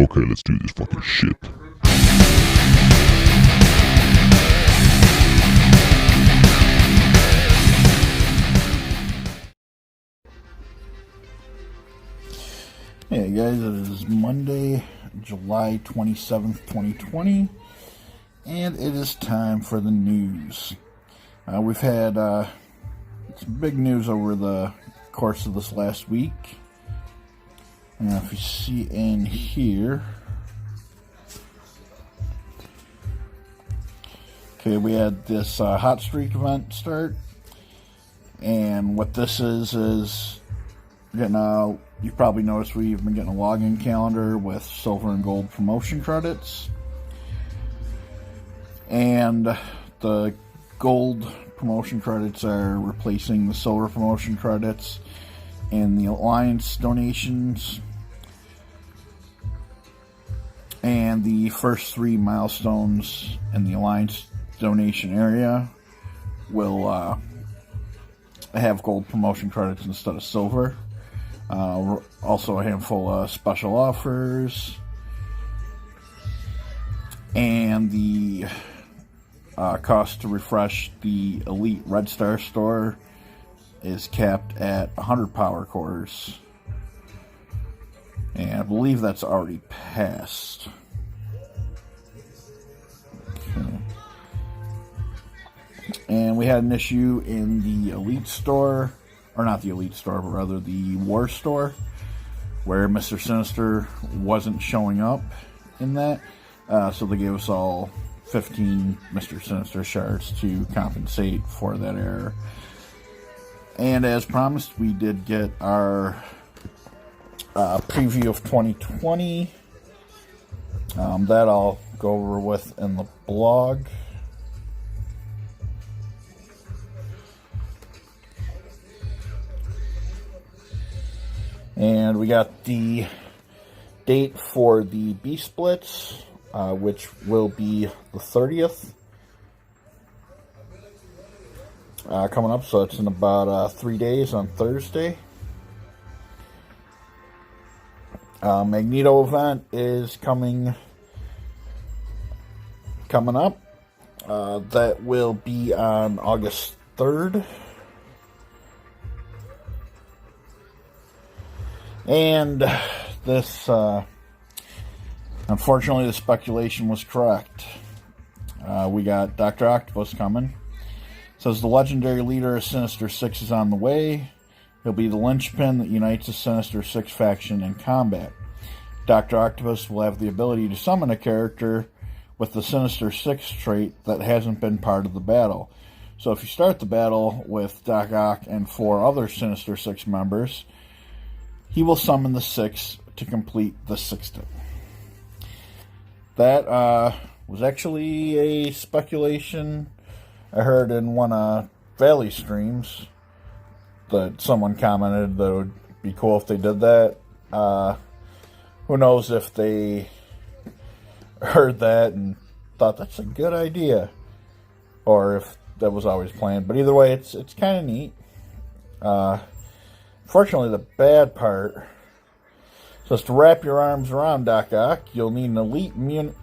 Okay, let's do this fucking shit. Hey guys, it is Monday, July 27th, 2020, and it is time for the news. We've had some big news over the course of this last week. And if you see in here, okay, we had this hot streak event start, and what this is getting you probably noticed we've been getting a login calendar with silver and gold promotion credits. And the gold promotion credits are replacing the silver promotion credits. And the Alliance donations and the first 3 milestones in the Alliance donation area will have gold promotion credits instead of silver. Also a handful of special offers, and the cost to refresh the Elite Red Star store is capped at 100 power cores, and I believe that's already passed. Okay. And we had an issue in the Elite store, or not the Elite store, but rather the War store, where Mr. Sinister wasn't showing up in that. So they gave us all 15 Mr. Sinister shards to compensate for that error. And as promised, we did get our preview of 2020. That I'll go over with in the blog. And we got the date for the B splits, which will be the 30th. Coming up, so it's in about 3 days on Thursday. Magneto event is coming up. That will be on August 3rd. And this, unfortunately, the speculation was correct. We got Dr. Octopus coming. It says the legendary leader of Sinister Six is on the way. He'll be the linchpin that unites the Sinister Six faction in combat. Dr. Octopus will have the ability to summon a character with the Sinister Six trait that hasn't been part of the battle. So if you start the battle with Doc Ock and 4 other Sinister Six members, he will summon the 6 to complete the sextet. That was actually a speculation I heard in one of Valley's streams, that someone commented that it would be cool if they did that. Who knows if they heard that and thought that's a good idea, or if that was always planned. But either way, it's kind of neat. Fortunately, the bad part says to wrap your arms around Doc Ock, you'll need an elite mutant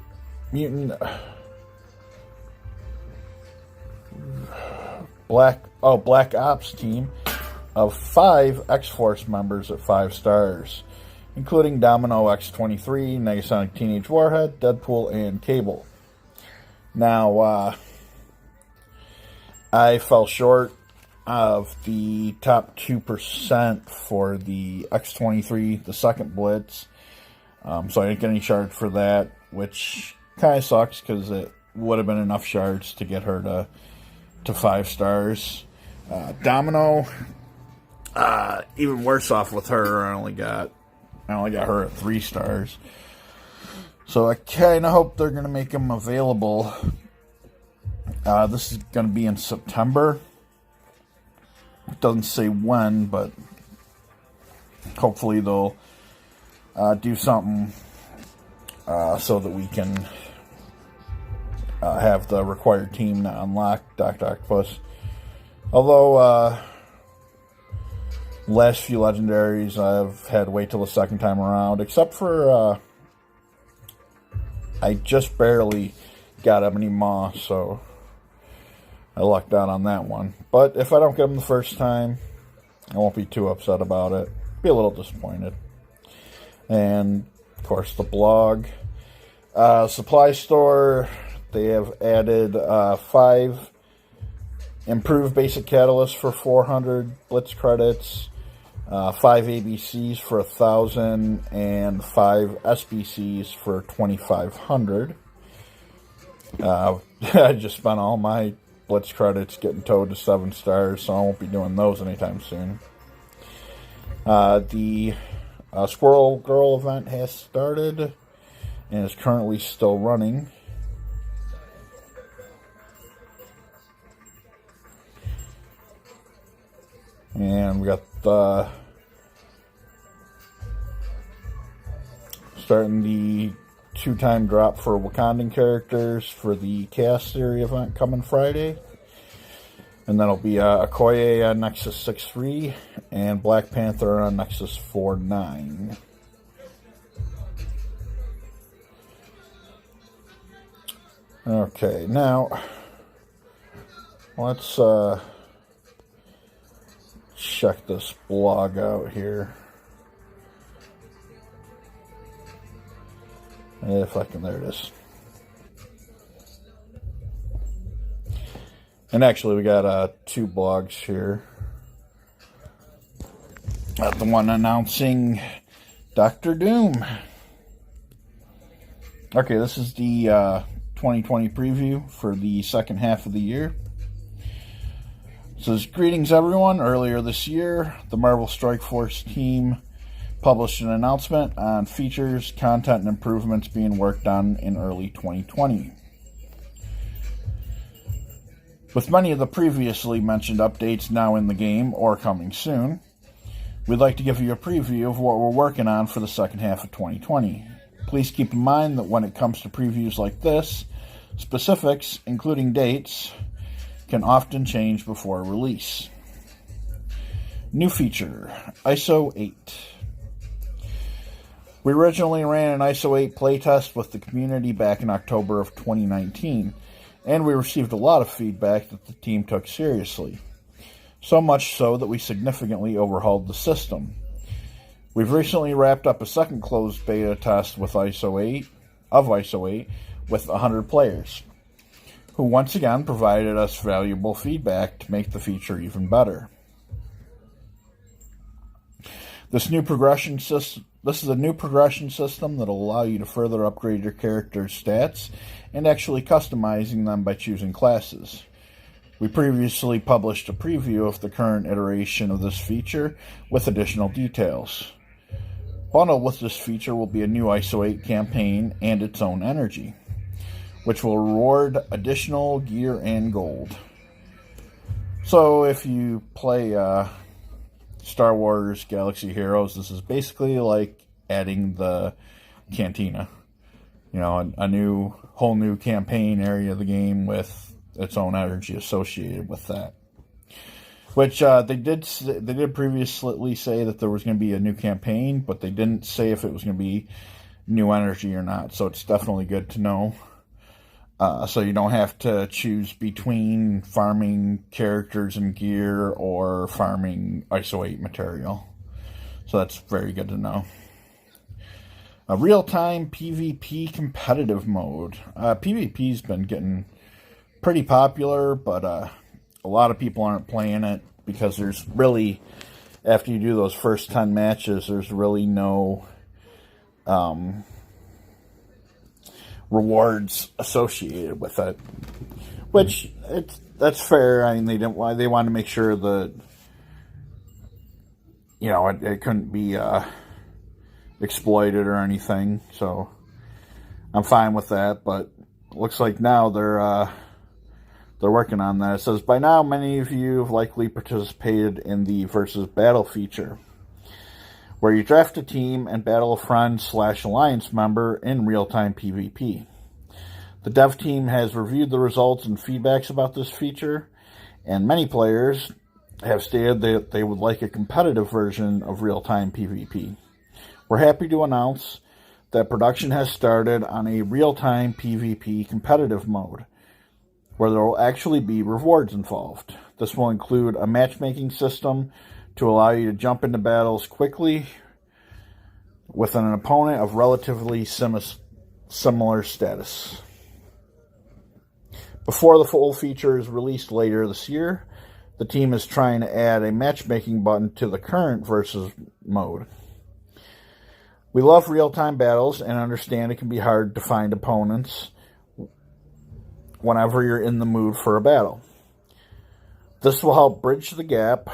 Black Ops team of 5 X-Force members at 5 stars, including Domino X-23, Negasonic Teenage Warhead, Deadpool, and Cable. Now, I fell short of the top 2% for the X-23, the second Blitz. So I didn't get any shards for that, which kind of sucks because it would have been enough shards to get her to 5 stars. Domino, even worse off with her. I only got her at 3 stars. So I kind of hope they're going to make them available. This is going to be in September. It doesn't say when, but hopefully they'll do something so that we can have the required team to unlock Dr. Octopus. Although, last few legendaries I've had to wait till the second time around, except for I just barely got him anymore, so I lucked out on that one. But if I don't get him the first time, I won't be too upset about it. Be a little disappointed. And, of course, the blog. Supply store, they have added 5 improved basic catalysts for 400 Blitz credits, 5 ABCs for 1,000, and 5 SBCs for 2,500. I just spent all my Blitz credits getting towed to 7 stars, so I won't be doing those anytime soon. The Squirrel Girl event has started and is currently still running. And we got starting the 2-time drop for Wakandan characters for the Chaos Theory event coming Friday. And that'll be Okoye on Nexus 6.3 and Black Panther on Nexus 4.9. Okay, now let's check this blog out here. If I can, there it is. And actually, we got 2 blogs here. Got the one announcing Dr. Doom. Okay, this is the 2020 preview for the second half of the year. It says, greetings everyone. Earlier this year, the Marvel Strike Force team published an announcement on features, content, and improvements being worked on in early 2020. With many of the previously mentioned updates now in the game or coming soon, we'd like to give you a preview of what we're working on for the second half of 2020. Please keep in mind that when it comes to previews like this, specifics, including dates, can often change before release. New feature, ISO 8. We originally ran an ISO 8 playtest with the community back in October of 2019, and we received a lot of feedback that the team took seriously. So much so that we significantly overhauled the system. We've recently wrapped up a second closed beta test with ISO 8 with 100 players, who once again provided us valuable feedback to make the feature even better. This is a new progression system that'll allow you to further upgrade your character's stats and actually customizing them by choosing classes. We previously published a preview of the current iteration of this feature with additional details. Bundled with this feature will be a new ISO 8 campaign and its own energy, which will reward additional gear and gold. So if you play Star Wars Galaxy Heroes, this is basically like adding the Cantina. You know, a whole new campaign area of the game with its own energy associated with that. Which they did previously say that there was going to be a new campaign, but they didn't say if it was going to be new energy or not. So it's definitely good to know. So you don't have to choose between farming characters and gear or farming ISO 8 material. So that's very good to know. A real-time PvP competitive mode. PvP's been getting pretty popular, but a lot of people aren't playing it because there's really, after you do those first 10 matches, there's really no rewards associated with it, which that's fair. I mean, they want to make sure that, you know, it couldn't be exploited or anything. So I'm fine with that. But it looks like now they're working on that. It says, by now many of you have likely participated in the versus battle feature, where you draft a team and battle a friend/alliance member in real-time PvP. The dev team has reviewed the results and feedbacks about this feature, and many players have stated that they would like a competitive version of real-time PvP. We're happy to announce that production has started on a real-time PvP competitive mode, where there will actually be rewards involved. This will include a matchmaking system to allow you to jump into battles quickly with an opponent of relatively similar status. Before the full feature is released later this year, the team is trying to add a matchmaking button to the current versus mode. We love real-time battles and understand it can be hard to find opponents whenever you're in the mood for a battle. This will help bridge the gap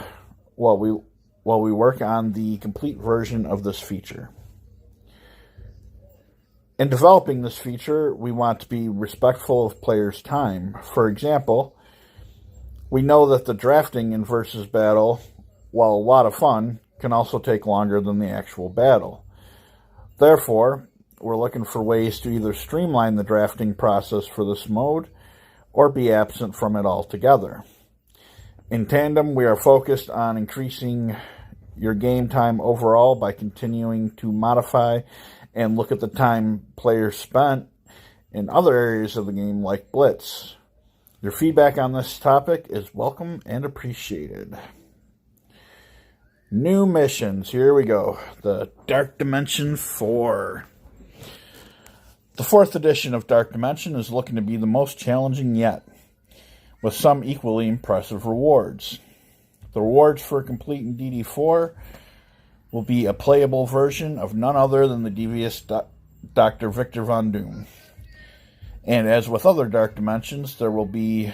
while we work on the complete version of this feature. In developing this feature, we want to be respectful of players' time. For example, we know that the drafting in versus battle, while a lot of fun, can also take longer than the actual battle. Therefore, we're looking for ways to either streamline the drafting process for this mode or be absent from it altogether. In tandem, we are focused on increasing your game time overall by continuing to modify and look at the time players spent in other areas of the game like Blitz. Your feedback on this topic is welcome and appreciated. New missions. Here we go. The Dark Dimension 4. The 4th edition of Dark Dimension is looking to be the most challenging yet, with some equally impressive rewards. The rewards for completing DD4 will be a playable version of none other than the devious Dr. Victor Von Doom. And as with other Dark Dimensions, there will be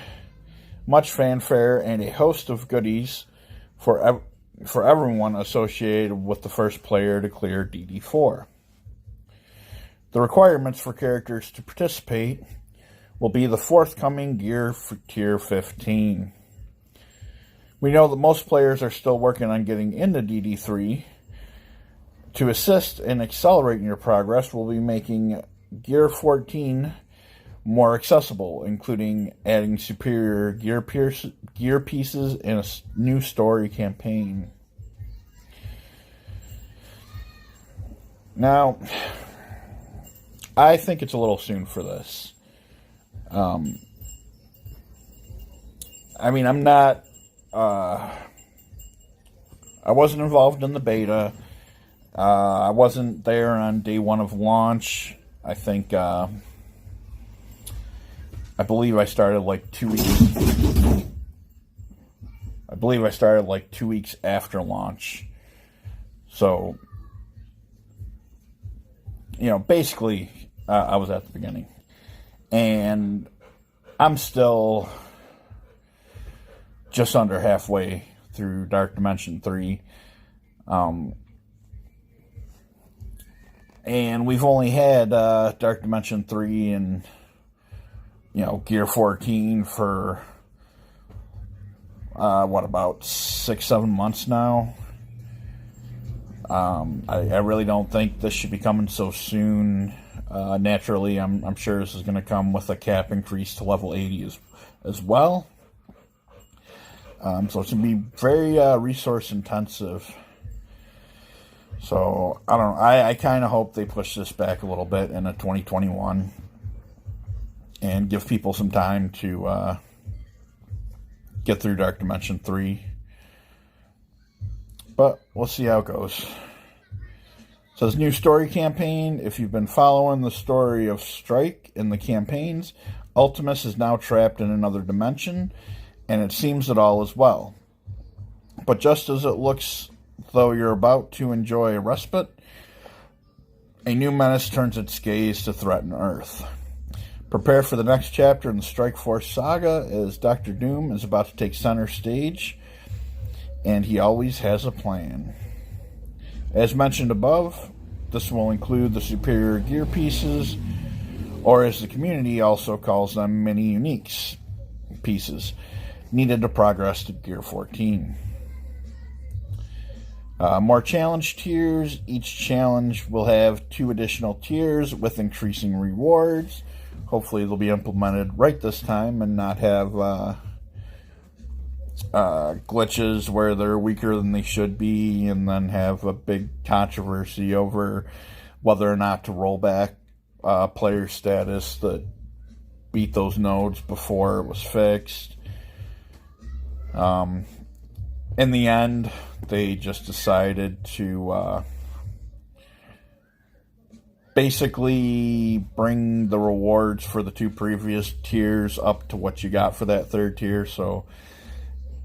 much fanfare and a host of goodies for everyone associated with the first player to clear DD4. The requirements for characters to participate will be the forthcoming gear for Tier 15. We know that most players are still working on getting into DD3. To assist in accelerating your progress, we'll be making Gear 14 more accessible, including adding superior gear pieces and a new story campaign. Now, I think it's a little soon for this. I'm not... I wasn't involved in the beta. I wasn't there on day one of launch. I think, I believe I started like 2 weeks. I believe I started like 2 weeks after launch. So, basically, I was at the beginning. And I'm still just under halfway through Dark Dimension 3. And we've only had Dark Dimension 3 and, Gear 14 for, about 6-7 months now. I really don't think this should be coming so soon. Naturally, I'm sure this is going to come with a cap increase to level 80 as well. So it's going to be very resource intensive. So, I don't know. I kind of hope they push this back a little bit into 2021 and give people some time to get through Dark Dimension 3. But we'll see how it goes. It says new story campaign. If you've been following the story of Strike in the campaigns, Ultimus is now trapped in another dimension, and it seems that all is well. But just as it looks though you're about to enjoy a respite, a new menace turns its gaze to threaten Earth. Prepare for the next chapter in the Strike Force saga, as Dr. Doom is about to take center stage, and he always has a plan. As mentioned above, this will include the superior gear pieces, or as the community also calls them, mini uniques pieces, needed to progress to Gear 14. More challenge tiers. Each challenge will have 2 additional tiers with increasing rewards. Hopefully they'll be implemented right this time and not have glitches where they're weaker than they should be and then have a big controversy over whether or not to roll back player status that beat those nodes before it was fixed. In the end, they just decided to basically bring the rewards for the 2 previous tiers up to what you got for that 3rd tier, so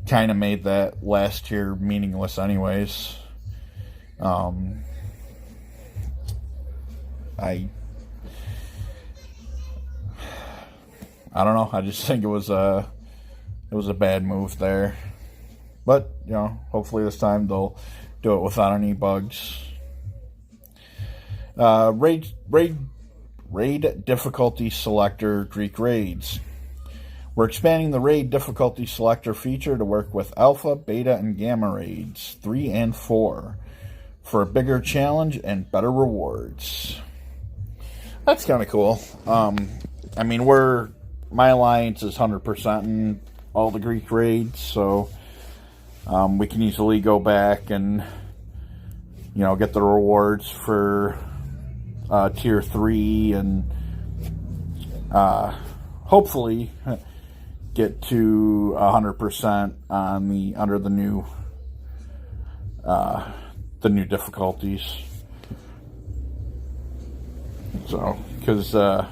kind of made that last tier meaningless anyways. I don't know. I just think it was a bad move there. But, you know, hopefully this time they'll do it without any bugs. Raid difficulty selector Greek raids. We're expanding the raid difficulty selector feature to work with alpha, beta, and gamma raids 3 and 4 for a bigger challenge and better rewards. That's kind of cool. I mean, my alliance is 100% in all the Greek raids, so we can easily go back and, you know, get the rewards for tier 3 and hopefully get to 100% on under the new difficulties. So, because you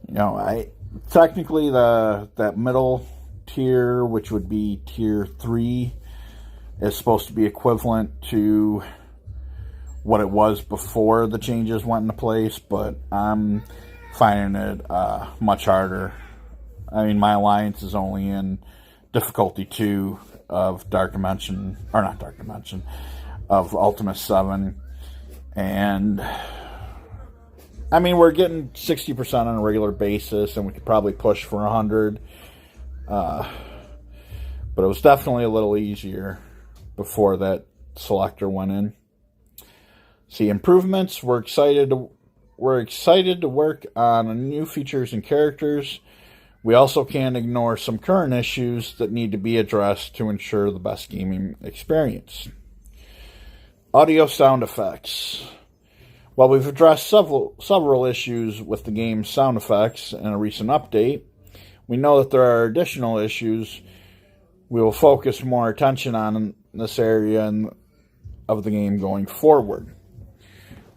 know, technically that middle tier, which would be tier 3, is supposed to be equivalent to what it was before the changes went into place, but I'm finding it much harder. I mean, my alliance is only in difficulty 2 of of Ultima 7, and I mean, we're getting 60% on a regular basis, and we could probably push for 100. But it was definitely a little easier before that selector went in. See, improvements. We're excited to work on new features and characters. We also can't ignore some current issues that need to be addressed to ensure the best gaming experience. Audio sound effects. While we've addressed several issues with the game's sound effects in a recent update, we know that there are additional issues we will focus more attention on in this area of the game going forward.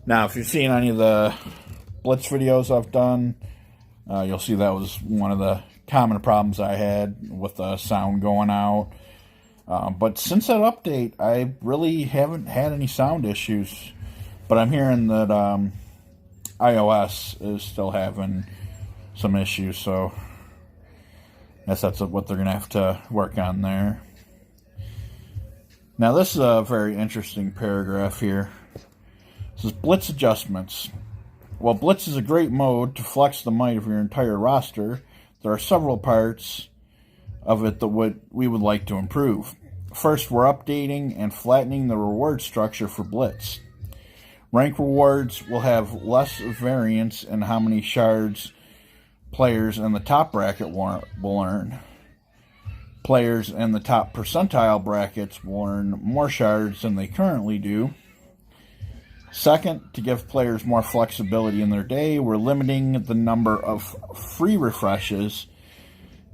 Now, if you've seen any of the Blitz videos I've done, you'll see that was one of the common problems I had with the sound going out. But since that update, I really haven't had any sound issues. But I'm hearing that iOS is still having some issues, so I guess that's what they're going to have to work on there. Now, this is a very interesting paragraph here. It says, Blitz adjustments. While Blitz is a great mode to flex the might of your entire roster, there are several parts of it that we would like to improve. First, we're updating and flattening the reward structure for Blitz. Rank rewards will have less variance in how many shards players in the top bracket will earn. Players in the top percentile brackets will earn more shards than they currently do. Second, to give players more flexibility in their day, we're limiting the number of free refreshes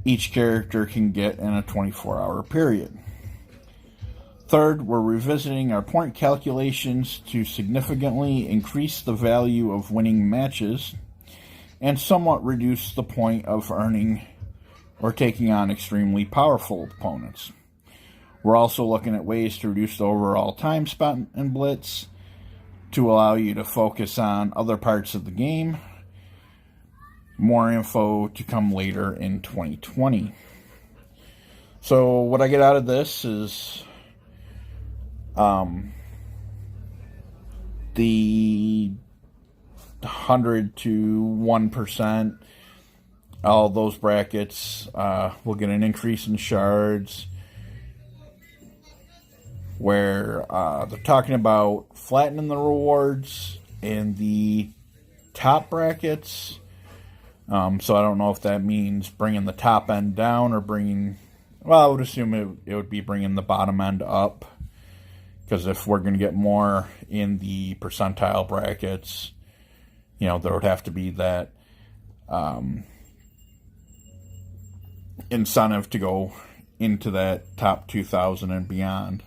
each character can get in a 24-hour period. Third, we're revisiting our point calculations to significantly increase the value of winning matches and somewhat reduce the point of earning or taking on extremely powerful opponents. We're also looking at ways to reduce the overall time spent in Blitz to allow you to focus on other parts of the game. More info to come later in 2020. So what I get out of this is the 100 to 1%, all those brackets will get an increase in shards, where they're talking about flattening the rewards in the top brackets. So I don't know if that means bringing the top end down or I would assume it would be bringing the bottom end up, Because if we're going to get more in the percentile brackets, there would have to be that incentive to go into that top 2,000 and beyond.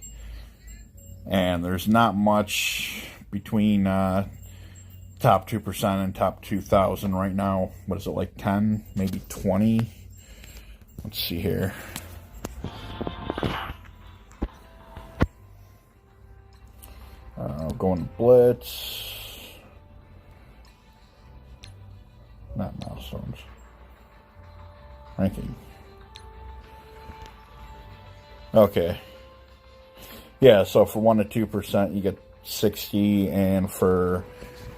And there's not much between top 2% and top 2,000 right now. What is it, like 10, maybe 20? Let's see here. Going to Blitz. Not milestones. Ranking. Okay. Yeah, so for 1 to 2%, you get 60, and for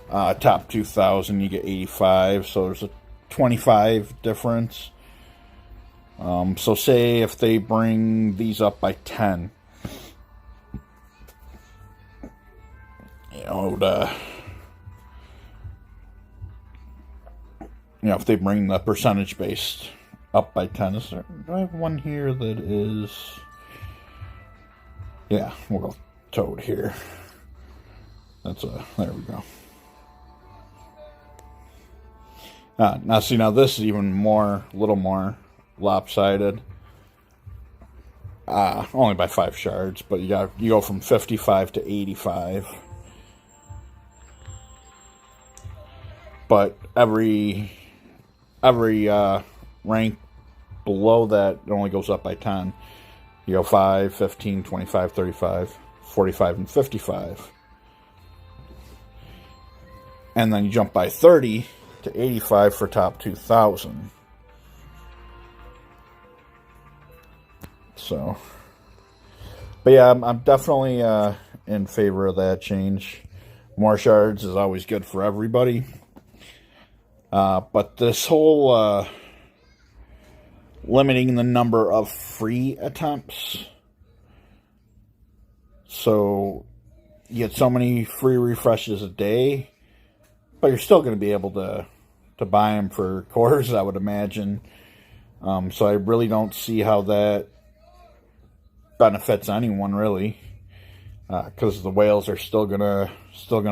top 2,000, you get 85. So there's a 25 difference. So say if they bring these up by 10, if they bring the percentage based up by 10, do I have one here that is, yeah, we'll go Toad here. There we go. Now see, now this is even a little more lopsided. Only by 5 shards, but you go from 55 to 85. But every rank below that, it only goes up by 10. You go 5, 15, 25, 35, 45, and 55. And then you jump by 30 to 85 for top 2,000. So, but yeah, I'm definitely in favor of that change. More shards is always good for everybody. But this whole limiting the number of free attempts, so you get so many free refreshes a day, but you're still going to be able to buy them for quarters, I would imagine. So I really don't see how that benefits anyone, really, because the whales are still gonna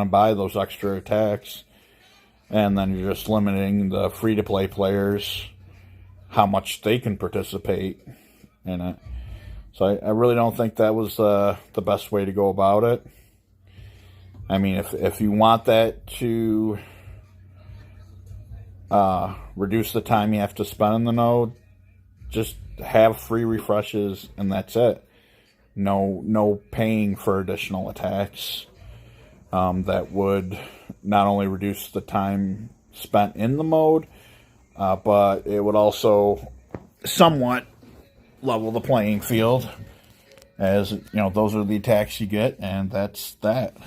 buy those extra attacks. And then you're just limiting the free-to-play players, how much they can participate in it. So I really don't think that was the best way to go about it. I mean, if you want that to reduce the time you have to spend in the node, just have free refreshes and that's it. No paying for additional attacks. That would not only reduce the time spent in the mode, but it would also somewhat level the playing field, as those are the attacks you get, and that's that.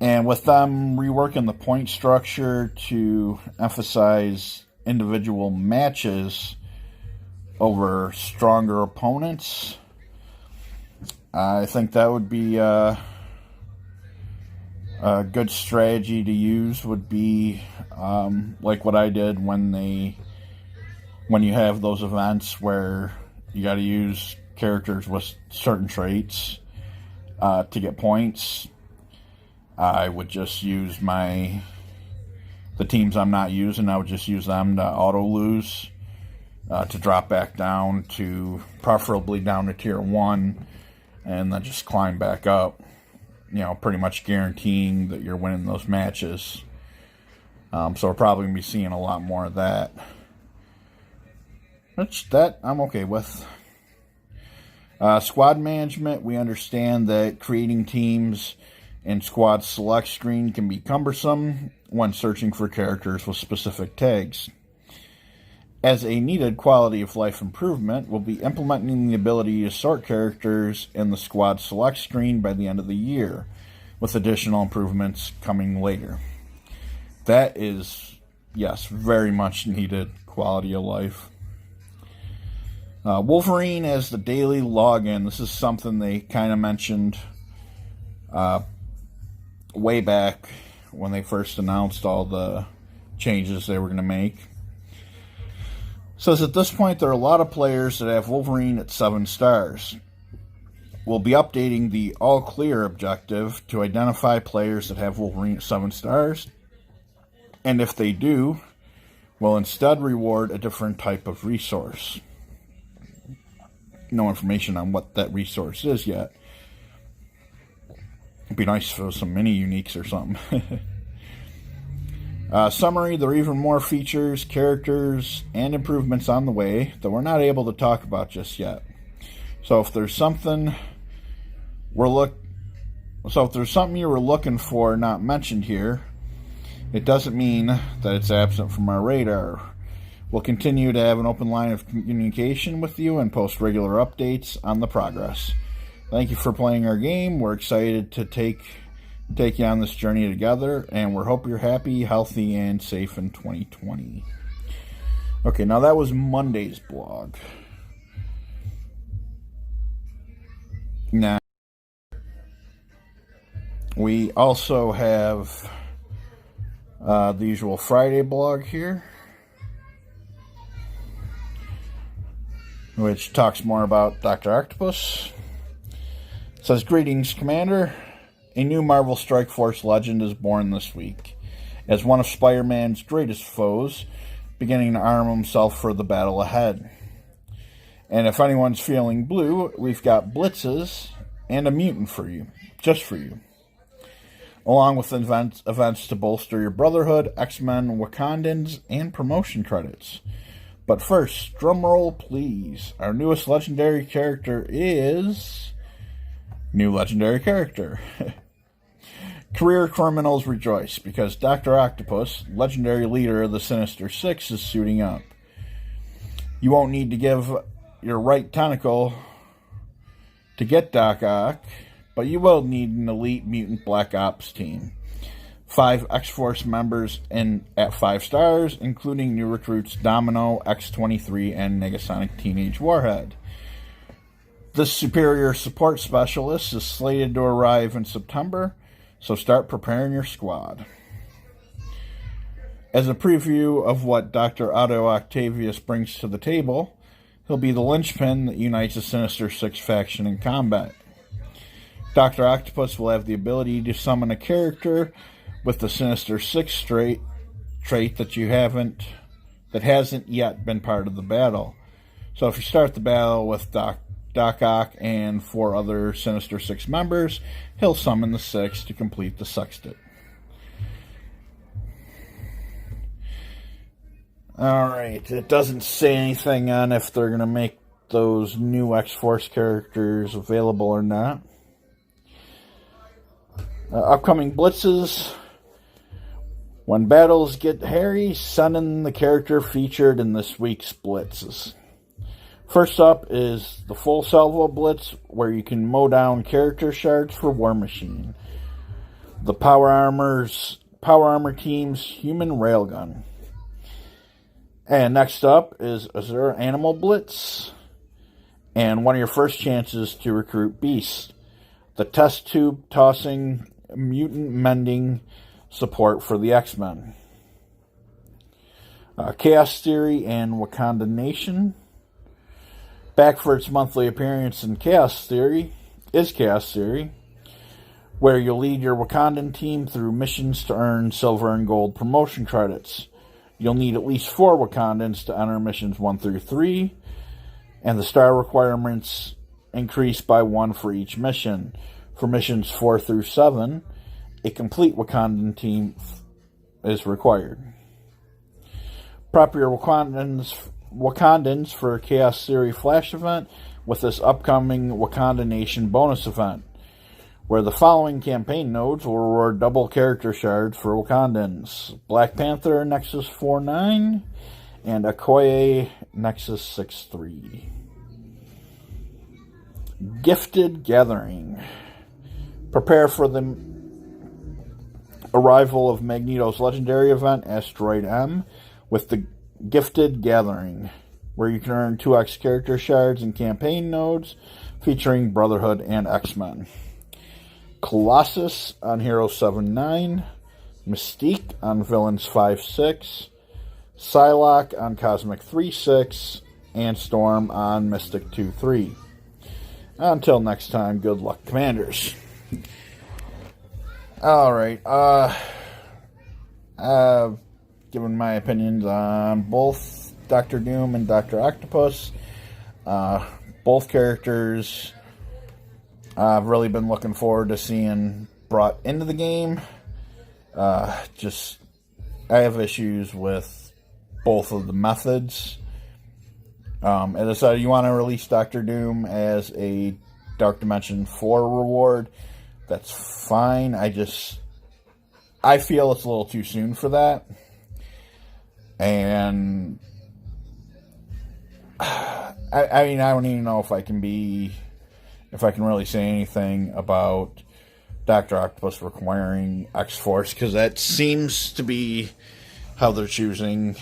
And with them reworking the point structure to emphasize individual matches over stronger opponents, I think that would be a good strategy to use. Would be like what I did when you have those events where you got to use characters with certain traits to get points. I would just use the teams I'm not using. I would just use them to auto lose, to drop back down to preferably down to tier 1. And then just climb back up, pretty much guaranteeing that you're winning those matches. So we're probably going to be seeing a lot more of that. That I'm okay with. Squad management, we understand that creating teams in squad select screen can be cumbersome when searching for characters with specific tags. As a needed quality of life improvement, we'll be implementing the ability to sort characters in the squad select screen by the end of the year, with additional improvements coming later. That is, yes, very much needed quality of life. Wolverine as the daily login. This is something they kind of mentioned way back when they first announced all the changes they were going to make. Says at this point there are a lot of players that have Wolverine at 7 stars. We'll be updating the all clear objective to identify players that have Wolverine at 7 stars. And if they do, we'll instead reward a different type of resource. No information on what that resource is yet. It'd be nice if it was some mini uniques or something. Summary, there are even more features, characters, and improvements on the way that we're not able to talk about just yet. So if there's something you were looking for not mentioned here, it doesn't mean that it's absent from our radar. We'll continue to have an open line of communication with you and post regular updates on the progress. Thank you for playing our game. We're excited to take you on this journey together, and we hope you're happy, healthy, and safe in 2020. Okay, now that was Monday's blog. Now, we also have the usual Friday blog here, which talks more about Dr. Octopus. It says, "Greetings, Commander. A new Marvel Strike Force legend is born this week, as one of Spider-Man's greatest foes, beginning to arm himself for the battle ahead. And if anyone's feeling blue, we've got blitzes and a mutant for you, just for you, along with events to bolster your Brotherhood, X-Men, Wakandans, and promotion credits. But first, drumroll please. Our newest legendary character is... New legendary character. Career criminals rejoice, because Dr. Octopus, legendary leader of the Sinister Six, is suiting up. You won't need to give your right tentacle to get Doc Ock, but you will need an elite mutant Black Ops team. 5 X-Force members at 5 stars, including new recruits Domino, X-23, and Negasonic Teenage Warhead. This superior support specialist is slated to arrive in September, so start preparing your squad. As a preview of what Dr. Otto Octavius brings to the table, he'll be the linchpin that unites the Sinister Six faction in combat. Dr. Octopus will have the ability to summon a character with the Sinister Six trait that hasn't yet been part of the battle. So if you start the battle with Doc Ock and 4 other Sinister Six members, he'll summon the 6 to complete the sextet. Alright, it doesn't say anything on if they're going to make those new X-Force characters available or not. Upcoming blitzes. When battles get hairy, send in the character featured in this week's blitzes. First up is the Full Salvo Blitz, where you can mow down character shards for War Machine. The Power Armor Team's Human Railgun. And next up is Azure Animal Blitz, and one of your first chances to recruit Beast, the test tube tossing mutant mending support for the X-Men. Chaos Theory and Wakanda Nation. Back for its monthly appearance in Chaos Theory, where you'll lead your Wakandan team through missions to earn silver and gold promotion credits. You'll need at least 4 Wakandans to enter missions 1 through 3, and the star requirements increase by 1 for each mission. For missions 4 through 7, a complete Wakandan team is required. Prep your Wakandans for a Chaos Theory Flash event with this upcoming Wakanda Nation bonus event, where the following campaign nodes will reward double character shards for Wakandans: Black Panther Nexus 4-9 and Okoye Nexus 6-3. Gifted Gathering. Prepare for the arrival of Magneto's legendary event, Asteroid M, with the Gifted Gathering, where you can earn 2x character shards and campaign nodes featuring Brotherhood and X-Men. Colossus on Hero 7-9, Mystique on Villains 5-6, Psylocke on Cosmic 3-6, and Storm on Mystic 2-3. Until next time, good luck, Commanders. Alright, given my opinions on both Doctor Doom and Dr. Octopus. Both characters I've really been looking forward to seeing brought into the game. I have issues with both of the methods. As I said, you want to release Doctor Doom as a Dark Dimension 4 reward. That's fine. I feel it's a little too soon for that. And I mean, I don't even know if I can really say anything about Dr. Octopus requiring X-Force, because that seems to be how they're choosing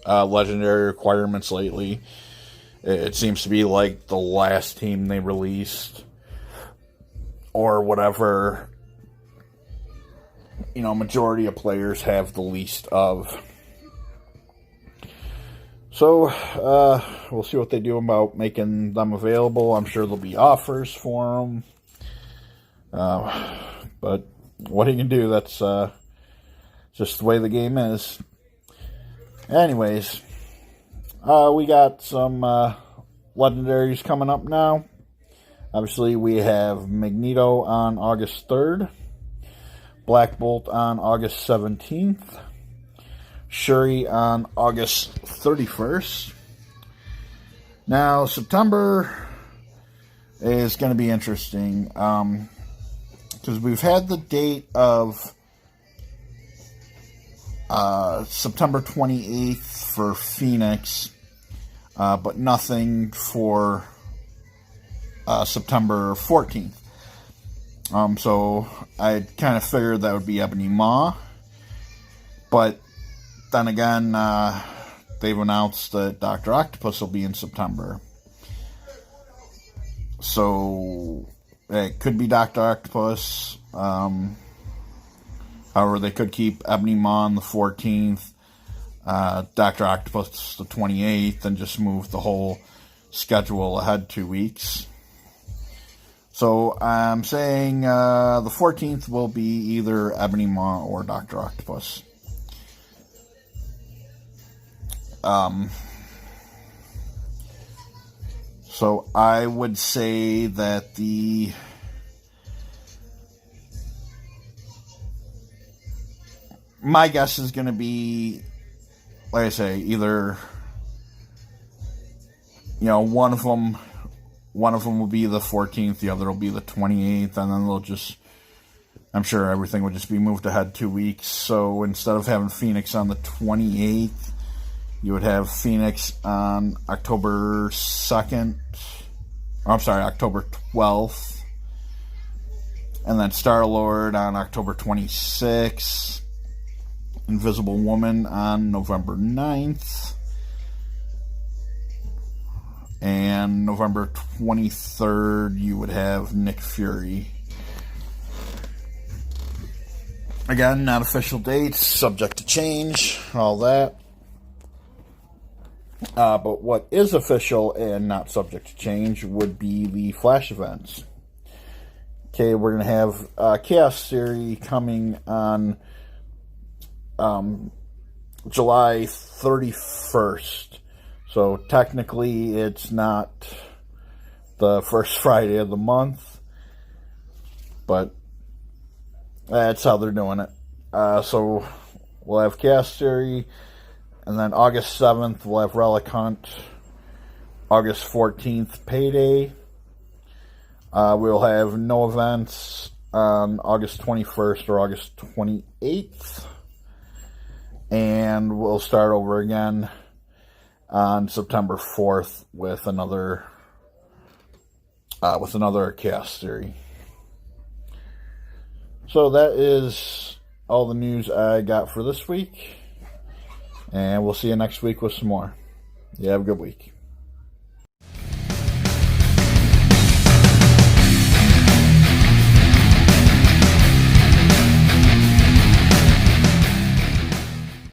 legendary requirements lately. It seems to be like the last team they released, or whatever, majority of players have the least of. So, we'll see what they do about making them available. I'm sure there'll be offers for them. But what you can do, that's just the way the game is. Anyways, we got some legendaries coming up now. Obviously, we have Magneto on August 3rd. Black Bolt on August 17th. Shuri on August 31st. Now, September is going to be interesting, because we've had the date of September 28th for Phoenix, but nothing for September 14th. So I kind of figured that would be Ebony Maw, but then again, they've announced that Dr. Octopus will be in September. So it could be Dr. Octopus. However, they could keep Ebony Maw on the 14th, Dr. Octopus the 28th, and just move the whole schedule ahead 2 weeks. So I'm saying the 14th will be either Ebony Maw or Dr. Octopus. So I would say that my guess is going to be, like I say, either, one of them will be the 14th, the other will be the 28th, and then I'm sure everything would just be moved ahead 2 weeks. So instead of having Phoenix on the 28th, you would have Phoenix on October 2nd. October 12th. And then Star-Lord on October 26th. Invisible Woman on November 9th. And November 23rd, you would have Nick Fury. Again, not official dates, subject to change, all that. But what is official and not subject to change would be the Flash events. Okay, we're going to have Chaos Theory coming on July 31st. So technically it's not the first Friday of the month, but that's how they're doing it. So we'll have Chaos Theory. And then August 7th, we'll have Relic Hunt. August 14th, Payday. We'll have no events on August 21st or August 28th. And we'll start over again on September 4th with another Chaos Theory. So that is all the news I got for this week. And we'll see you next week with some more. You have a good week.